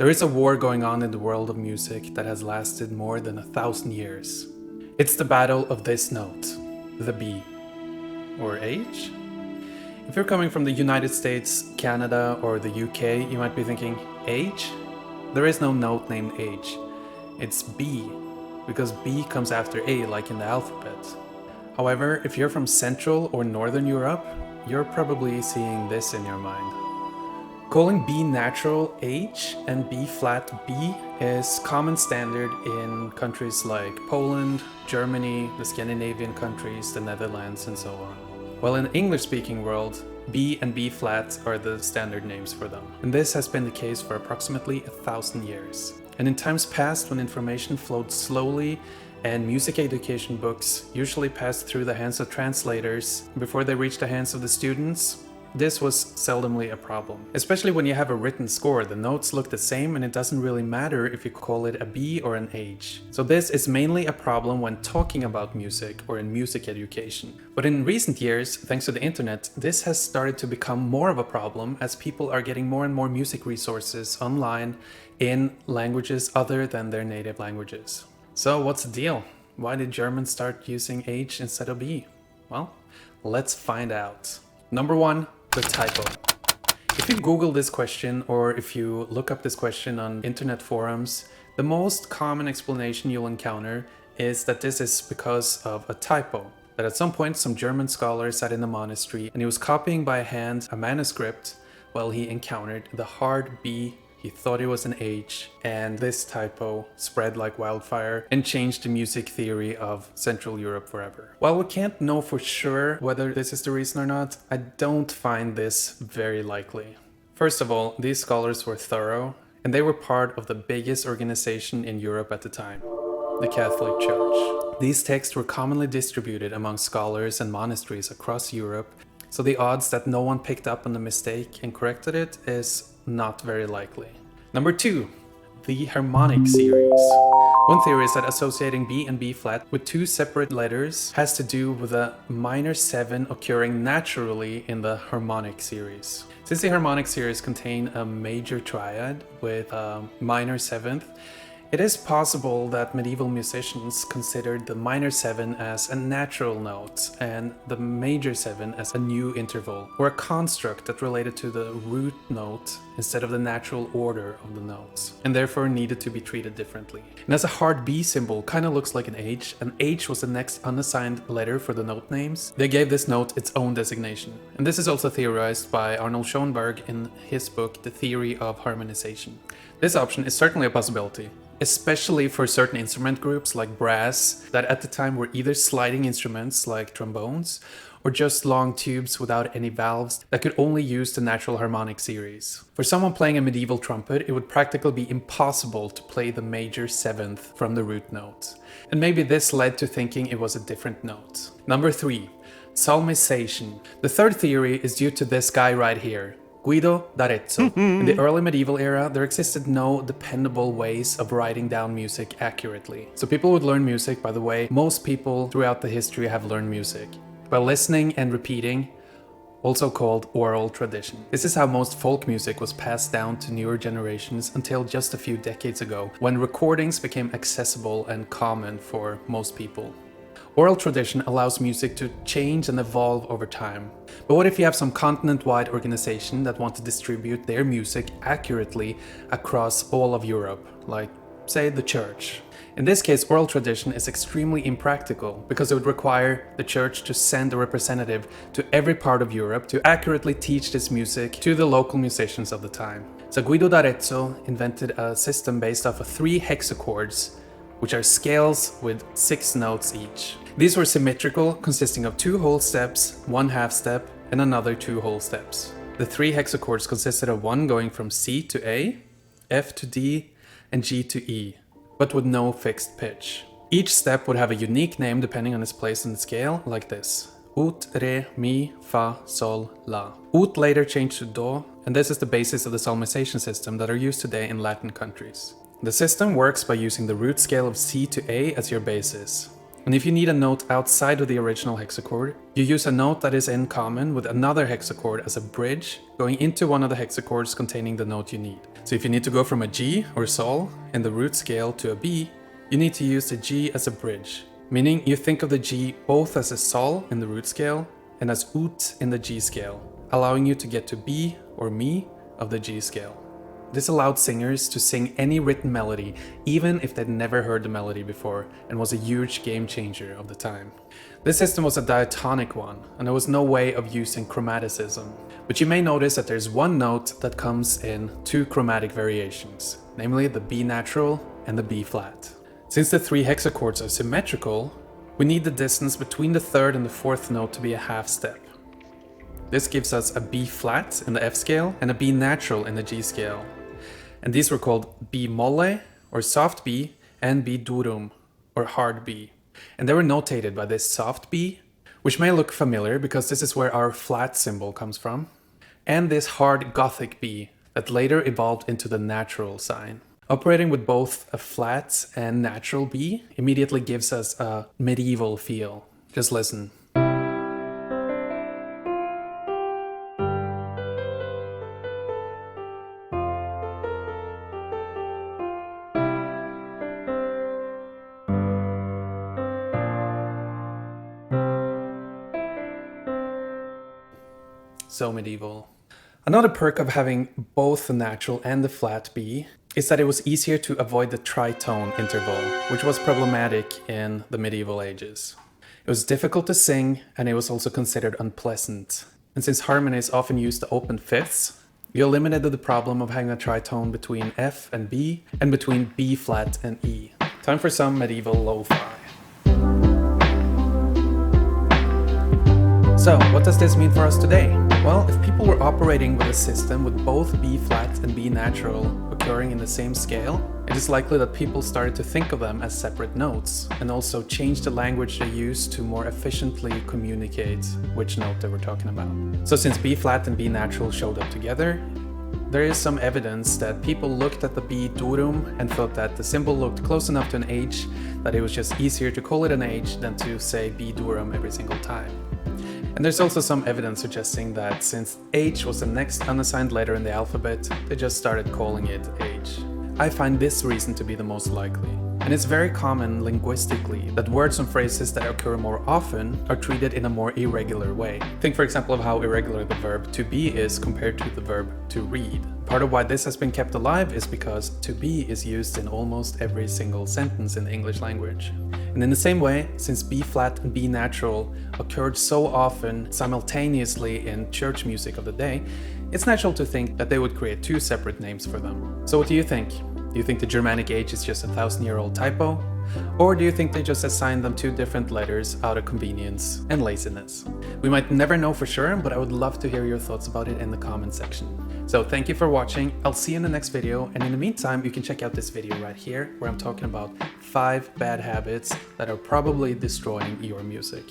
There is a war going on in the world of music that has lasted more than 1,000 years. It's the battle of this note, the B. Or H? If you're coming from the United States, Canada, or the UK, you might be thinking, H? There is no note named H. It's B, because B comes after A, like in the alphabet. However, if you're from Central or Northern Europe, you're probably seeing this in your mind. Calling B natural H and B flat B is common standard in countries like Poland, Germany, the Scandinavian countries, the Netherlands, and so on. While in the English-speaking world, B and B flat are the standard names for them. And this has been the case for approximately 1,000 years. And in times past, when information flowed slowly and music education books usually passed through the hands of translators before they reached the hands of the students, this was seldomly a problem. Especially when you have a written score, the notes look the same and it doesn't really matter if you call it a B or an H. So this is mainly a problem when talking about music or in music education. But in recent years, thanks to the internet, this has started to become more of a problem as people are getting more and more music resources online in languages other than their native languages. So what's the deal? Why did Germans start using H instead of B? Well, let's find out. Number one, the typo. If you Google this question or if you look up this question on internet forums, the most common explanation you'll encounter is that this is because of a typo. That at some point some German scholar sat in a monastery and he was copying by hand a manuscript while he encountered the hard B. He thought it was an H, and this typo spread like wildfire and changed the music theory of Central Europe forever. While we can't know for sure whether this is the reason or not, I don't find this very likely. First of all, these scholars were thorough, and they were part of the biggest organization in Europe at the time, the Catholic Church. These texts were commonly distributed among scholars and monasteries across Europe, so the odds that no one picked up on the mistake and corrected it is not very likely. Number two, the Harmonic Series. One theory is that associating B and B flat with two separate letters has to do with a minor 7 occurring naturally in the Harmonic Series. Since the Harmonic Series contain a major triad with a minor 7th, it is possible that medieval musicians considered the minor 7 as a natural note and the major 7 as a new interval, or a construct that related to the root note instead of the natural order of the notes, and therefore needed to be treated differently. And as a hard B symbol kind of looks like an H was the next unassigned letter for the note names, they gave this note its own designation. And this is also theorized by Arnold Schoenberg in his book The Theory of Harmonization. This option is certainly a possibility, especially for certain instrument groups like brass that at the time were either sliding instruments like trombones or just long tubes without any valves that could only use the natural harmonic series. For someone playing a medieval trumpet, it would practically be impossible to play the major 7th from the root note. And maybe this led to thinking it was a different note. Number 3, Solmisation. The third theory is due to this guy right here, Guido d'Arezzo. In the early medieval era, there existed no dependable ways of writing down music accurately. So people would learn music by the way most people throughout the history have learned music, by listening and repeating, also called oral tradition. This is how most folk music was passed down to newer generations until just a few decades ago, when recordings became accessible and common for most people. Oral tradition allows music to change and evolve over time. But what if you have some continent-wide organization that want to distribute their music accurately across all of Europe, like, say, the church? In this case, oral tradition is extremely impractical because it would require the church to send a representative to every part of Europe to accurately teach this music to the local musicians of the time. So Guido d'Arezzo invented a system based off of 3 hexachords, which are scales with 6 notes each. These were symmetrical, consisting of 2 whole steps, 1 half step, and another 2 whole steps. The 3 hexachords consisted of one going from C to A, F to D, and G to E, but with no fixed pitch. Each step would have a unique name depending on its place in the scale, like this: Ut, Re, Mi, Fa, Sol, La. Ut later changed to Do, and this is the basis of the solmisation system that are used today in Latin countries. The system works by using the root scale of C to A as your basis. And if you need a note outside of the original hexachord, you use a note that is in common with another hexachord as a bridge going into one of the hexachords containing the note you need. So if you need to go from a G or Sol in the root scale to a B, you need to use the G as a bridge, meaning you think of the G both as a Sol in the root scale and as Ut in the G scale, allowing you to get to B or Mi of the G scale. This allowed singers to sing any written melody, even if they'd never heard the melody before, and was a huge game changer of the time. This system was a diatonic one, and there was no way of using chromaticism. But you may notice that there's one note that comes in two chromatic variations, namely the B natural and the B flat. Since the three hexachords are symmetrical, we need the distance between the third and the fourth note to be a half step. This gives us a B flat in the F scale and a B natural in the G scale. And these were called B molle, or soft B, and B durum, or hard B. And they were notated by this soft B, which may look familiar because this is where our flat symbol comes from, and this hard Gothic B that later evolved into the natural sign. Operating with both a flat and natural B immediately gives us a medieval feel. Just listen. So medieval. Another perk of having both the natural and the flat B is that it was easier to avoid the tritone interval, which was problematic in the medieval ages. It was difficult to sing, and it was also considered unpleasant. And since harmonies often used the open fifths, you eliminated the problem of having a tritone between F and B, and between B flat and E. Time for some medieval lo-fi. So, what does this mean for us today? Well, if people were operating with a system with both B flat and B natural occurring in the same scale, it is likely that people started to think of them as separate notes, and also change the language they use to more efficiently communicate which note they were talking about. So since B flat and B natural showed up together, there is some evidence that people looked at the B durum and thought that the symbol looked close enough to an H that it was just easier to call it an H than to say B durum every single time. And there's also some evidence suggesting that since H was the next unassigned letter in the alphabet, they just started calling it H. I find this reason to be the most likely. And it's very common linguistically that words and phrases that occur more often are treated in a more irregular way. Think for example of how irregular the verb to be is compared to the verb to read. Part of why this has been kept alive is because to be is used in almost every single sentence in the English language. And in the same way, since B flat and B natural occurred so often simultaneously in church music of the day, it's natural to think that they would create two separate names for them. So what do you think? Do you think the Germanic H is just a 1,000-year-old typo? Or do you think they just assigned them two different letters out of convenience and laziness? We might never know for sure, but I would love to hear your thoughts about it in the comment section. So thank you for watching, I'll see you in the next video, and in the meantime you can check out this video right here where I'm talking about 5 bad habits that are probably destroying your music.